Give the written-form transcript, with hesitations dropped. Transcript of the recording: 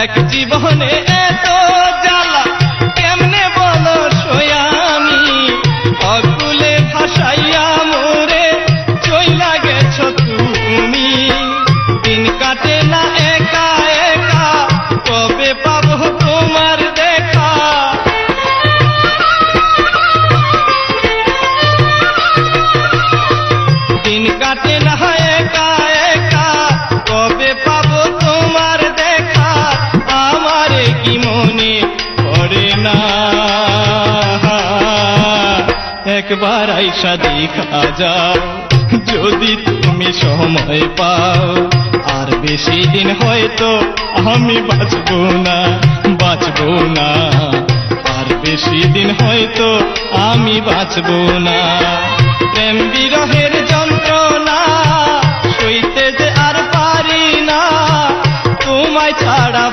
এক জীবনে এত জ্বালা কেমনে বলো সয়ামি, অকুলে ভাসাইয়া মোরে চইলা গেছো তুমি। দিন কাটে না একা একা, কবে পাবো তোমার দেখা। দিন কাটে না একা একা, কবে পাবো তোমার দেখা। আমারে কি মনে পড়ে না, একবার আইসা দেখা যাও যদি তুমি সময় পাও। আর বেশি দিন হয়তো আমি বাঁচবো না, বাঁচবো না। আর বেশি দিন হয়তো আমি বাঁচবো না। প্রেম বিরহের যন্ত্রণা সইতে যে আর পারি না, তোমায় ছাড়া